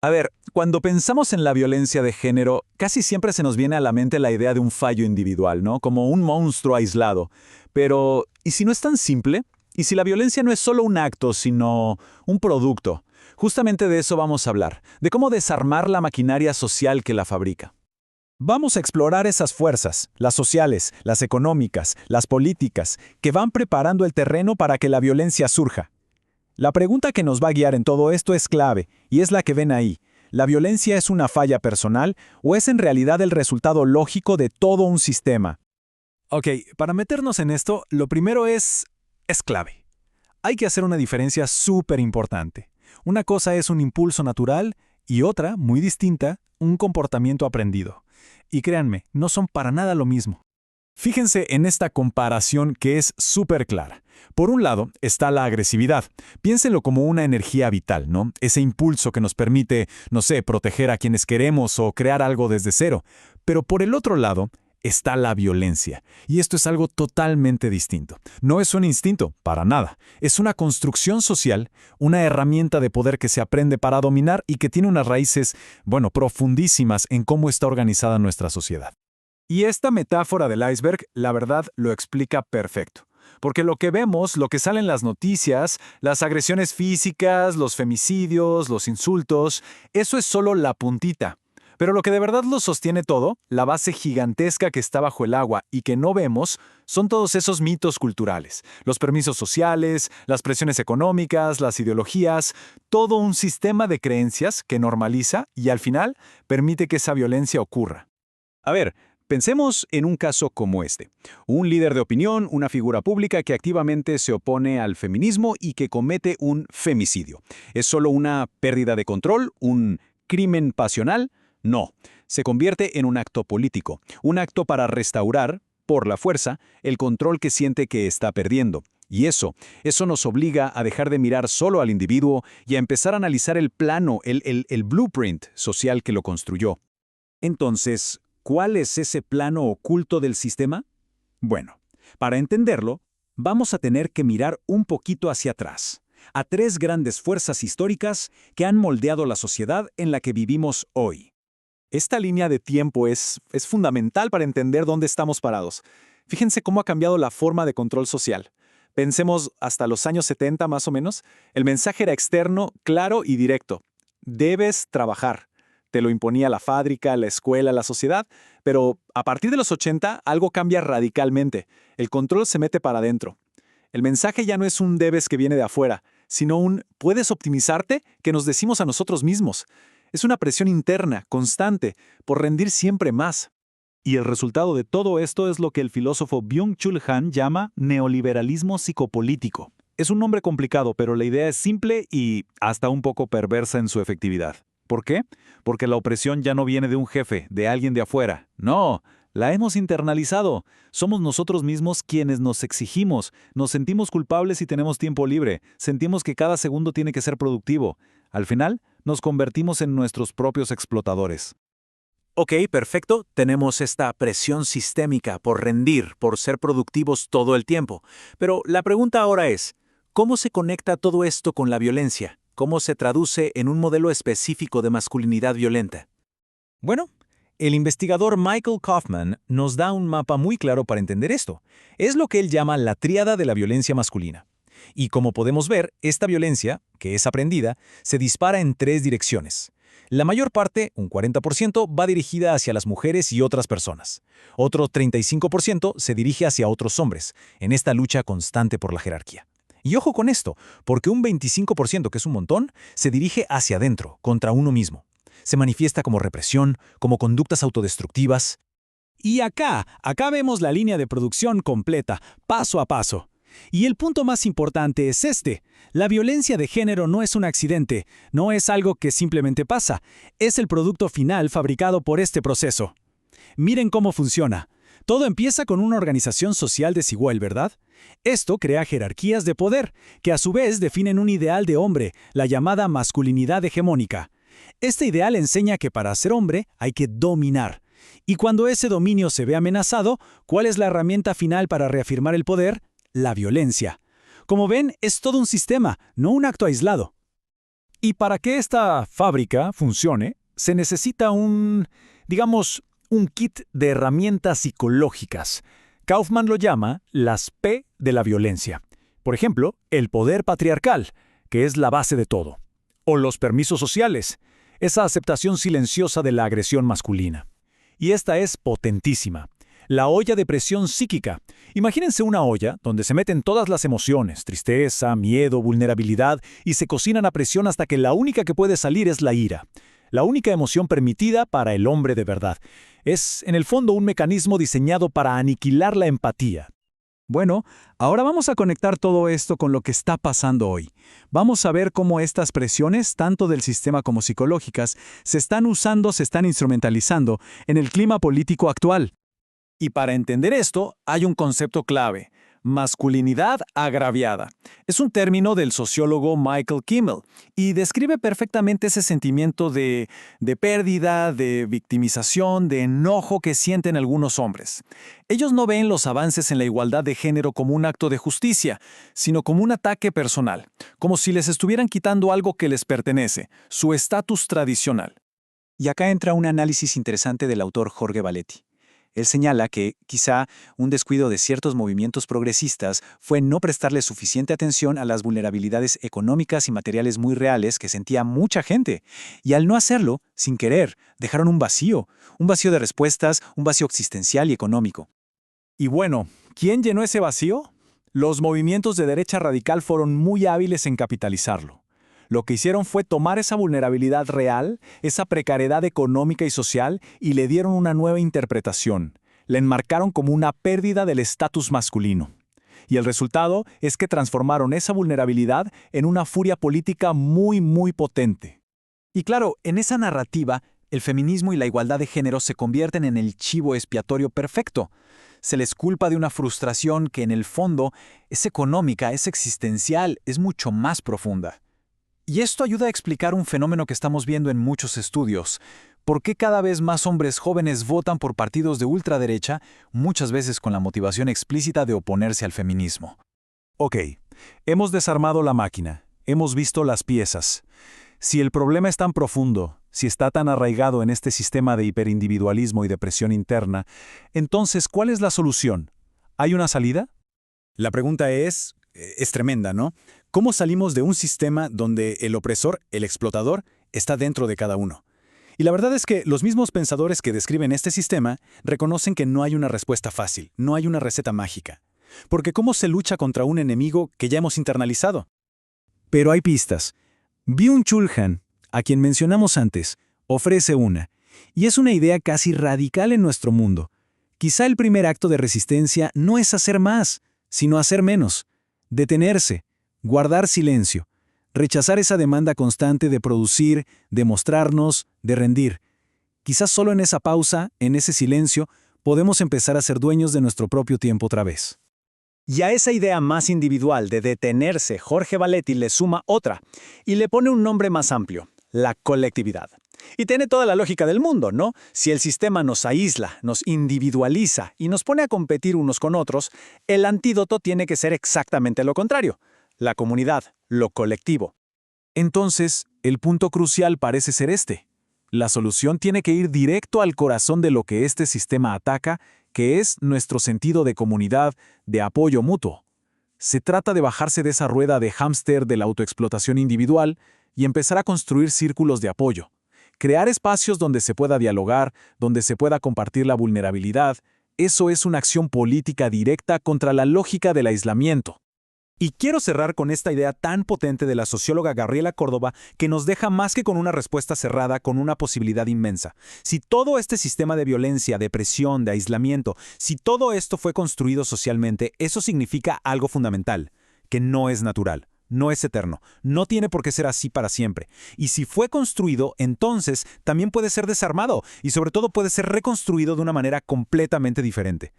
A ver, cuando pensamos en la violencia de género, casi siempre se nos viene a la mente la idea de un fallo individual, ¿no? Como un monstruo aislado. Pero, ¿y si no es tan simple? ¿Y si la violencia no es solo un acto, sino un producto? Justamente de eso vamos a hablar, de cómo desarmar la maquinaria social que la fabrica. Vamos a explorar esas fuerzas, las sociales, las económicas, las políticas, que van preparando el terreno para que la violencia surja. La pregunta que nos va a guiar en todo esto es clave, y es la que ven ahí. ¿La violencia es una falla personal o es en realidad el resultado lógico de todo un sistema? Ok, para meternos en esto, lo primero es clave. Hay que hacer una diferencia súper importante. Una cosa es un impulso natural y otra, muy distinta, un comportamiento aprendido. Y créanme, no son para nada lo mismo. Fíjense en esta comparación que es súper clara. Por un lado está la agresividad. Piénsenlo como una energía vital, ¿no? Ese impulso que nos permite, no sé, proteger a quienes queremos o crear algo desde cero. Pero por el otro lado está la violencia. Y esto es algo totalmente distinto. No es un instinto, para nada. Es una construcción social, una herramienta de poder que se aprende para dominar y que tiene unas raíces, bueno, profundísimas en cómo está organizada nuestra sociedad. Y esta metáfora del iceberg, la verdad, lo explica perfecto. Porque lo que vemos, lo que sale en las noticias, las agresiones físicas, los femicidios, los insultos, eso es solo la puntita. Pero lo que de verdad lo sostiene todo, la base gigantesca que está bajo el agua y que no vemos, son todos esos mitos culturales, los permisos sociales, las presiones económicas, las ideologías, todo un sistema de creencias que normaliza y al final permite que esa violencia ocurra. A ver, pensemos en un caso como este. Un líder de opinión, una figura pública que activamente se opone al feminismo y que comete un femicidio. ¿Es solo una pérdida de control? ¿Un crimen pasional? No. Se convierte en un acto político, un acto para restaurar, por la fuerza, el control que siente que está perdiendo. Y eso nos obliga a dejar de mirar solo al individuo y a empezar a analizar el plano, el blueprint social que lo construyó. Entonces, ¿cuál es ese plano oculto del sistema? Bueno, para entenderlo, vamos a tener que mirar un poquito hacia atrás, a tres grandes fuerzas históricas que han moldeado la sociedad en la que vivimos hoy. Esta línea de tiempo es fundamental para entender dónde estamos parados. Fíjense cómo ha cambiado la forma de control social. Pensemos hasta los años 70 más o menos, el mensaje era externo, claro y directo. Debes trabajar. Te lo imponía la fábrica, la escuela, la sociedad, pero a partir de los 80 algo cambia radicalmente. El control se mete para adentro. El mensaje ya no es un debes que viene de afuera, sino un puedes optimizarte que nos decimos a nosotros mismos. Es una presión interna, constante, por rendir siempre más. Y el resultado de todo esto es lo que el filósofo Byung-Chul Han llama neoliberalismo psicopolítico. Es un nombre complicado, pero la idea es simple y hasta un poco perversa en su efectividad. ¿Por qué? Porque la opresión ya no viene de un jefe, de alguien de afuera. No, la hemos internalizado. Somos nosotros mismos quienes nos exigimos, nos sentimos culpables y tenemos tiempo libre, sentimos que cada segundo tiene que ser productivo. Al final, nos convertimos en nuestros propios explotadores. Ok, perfecto. Tenemos esta presión sistémica por rendir, por ser productivos todo el tiempo. Pero la pregunta ahora es, ¿cómo se conecta todo esto con la violencia? ¿Cómo se traduce en un modelo específico de masculinidad violenta? Bueno, el investigador Michael Kaufman nos da un mapa muy claro para entender esto. Es lo que él llama la tríada de la violencia masculina. Y como podemos ver, esta violencia, que es aprendida, se dispara en tres direcciones. La mayor parte, un 40%, va dirigida hacia las mujeres y otras personas. Otro 35% se dirige hacia otros hombres, en esta lucha constante por la jerarquía. Y ojo con esto, porque un 25%, que es un montón, se dirige hacia adentro, contra uno mismo. Se manifiesta como represión, como conductas autodestructivas. Y acá vemos la línea de producción completa, paso a paso. Y el punto más importante es este. La violencia de género no es un accidente, no es algo que simplemente pasa, es el producto final fabricado por este proceso. Miren cómo funciona. Todo empieza con una organización social desigual, ¿verdad? Esto crea jerarquías de poder, que a su vez definen un ideal de hombre, la llamada masculinidad hegemónica. Este ideal enseña que para ser hombre hay que dominar. Y cuando ese dominio se ve amenazado, ¿cuál es la herramienta final para reafirmar el poder? La violencia. Como ven, es todo un sistema, no un acto aislado. Y para que esta fábrica funcione, se necesita digamos, un kit de herramientas psicológicas. Kaufman lo llama las P de la violencia. Por ejemplo, el poder patriarcal, que es la base de todo. O los permisos sociales, esa aceptación silenciosa de la agresión masculina. Y esta es potentísima. La olla de presión psíquica. Imagínense una olla donde se meten todas las emociones, tristeza, miedo, vulnerabilidad, y se cocinan a presión hasta que la única que puede salir es la ira. La única emoción permitida para el hombre de verdad. Es, en el fondo, un mecanismo diseñado para aniquilar la empatía. Bueno, ahora vamos a conectar todo esto con lo que está pasando hoy. Vamos a ver cómo estas presiones, tanto del sistema como psicológicas, se están instrumentalizando en el clima político actual. Y para entender esto, hay un concepto clave: masculinidad agraviada. Es un término del sociólogo Michael Kimmel y describe perfectamente ese sentimiento de pérdida, de victimización, de enojo que sienten algunos hombres. Ellos no ven los avances en la igualdad de género como un acto de justicia, sino como un ataque personal, como si les estuvieran quitando algo que les pertenece, su estatus tradicional. Y acá entra un análisis interesante del autor Jorge Valetti. Él señala que, quizá, un descuido de ciertos movimientos progresistas fue no prestarle suficiente atención a las vulnerabilidades económicas y materiales muy reales que sentía mucha gente, y al no hacerlo, sin querer, dejaron un vacío de respuestas, un vacío existencial y económico. Y bueno, ¿quién llenó ese vacío? Los movimientos de derecha radical fueron muy hábiles en capitalizarlo. Lo que hicieron fue tomar esa vulnerabilidad real, esa precariedad económica y social, y le dieron una nueva interpretación. La enmarcaron como una pérdida del estatus masculino. Y el resultado es que transformaron esa vulnerabilidad en una furia política muy, muy potente. Y claro, en esa narrativa, el feminismo y la igualdad de género se convierten en el chivo expiatorio perfecto. Se les culpa de una frustración que en el fondo es económica, es existencial, es mucho más profunda. Y esto ayuda a explicar un fenómeno que estamos viendo en muchos estudios. ¿Por qué cada vez más hombres jóvenes votan por partidos de ultraderecha, muchas veces con la motivación explícita de oponerse al feminismo? Ok, hemos desarmado la máquina, hemos visto las piezas. Si el problema es tan profundo, si está tan arraigado en este sistema de hiperindividualismo y de presión interna, entonces, ¿cuál es la solución? ¿Hay una salida? La pregunta es tremenda, ¿no? ¿Cómo salimos de un sistema donde el opresor, el explotador, está dentro de cada uno? Y la verdad es que los mismos pensadores que describen este sistema reconocen que no hay una respuesta fácil, no hay una receta mágica. Porque ¿cómo se lucha contra un enemigo que ya hemos internalizado? Pero hay pistas. Byung-Chul Han, a quien mencionamos antes, ofrece una, y es una idea casi radical en nuestro mundo. Quizá el primer acto de resistencia no es hacer más, sino hacer menos. Detenerse, guardar silencio, rechazar esa demanda constante de producir, de mostrarnos, de rendir. Quizás solo en esa pausa, en ese silencio, podemos empezar a ser dueños de nuestro propio tiempo otra vez. Y a esa idea más individual de detenerse, Jorge Valetti le suma otra, y le pone un nombre más amplio: la colectividad. Y tiene toda la lógica del mundo, ¿no? Si el sistema nos aísla, nos individualiza y nos pone a competir unos con otros, el antídoto tiene que ser exactamente lo contrario: la comunidad, lo colectivo. Entonces, el punto crucial parece ser este. La solución tiene que ir directo al corazón de lo que este sistema ataca, que es nuestro sentido de comunidad, de apoyo mutuo. Se trata de bajarse de esa rueda de hámster de la autoexplotación individual y empezar a construir círculos de apoyo. Crear espacios donde se pueda dialogar, donde se pueda compartir la vulnerabilidad. Eso es una acción política directa contra la lógica del aislamiento. Y quiero cerrar con esta idea tan potente de la socióloga Gabriela Córdoba, que nos deja más que con una respuesta cerrada, con una posibilidad inmensa. Si todo este sistema de violencia, de presión, de aislamiento, si todo esto fue construido socialmente, eso significa algo fundamental: que no es natural, no es eterno, no tiene por qué ser así para siempre. Y si fue construido, entonces también puede ser desarmado y sobre todo puede ser reconstruido de una manera completamente diferente.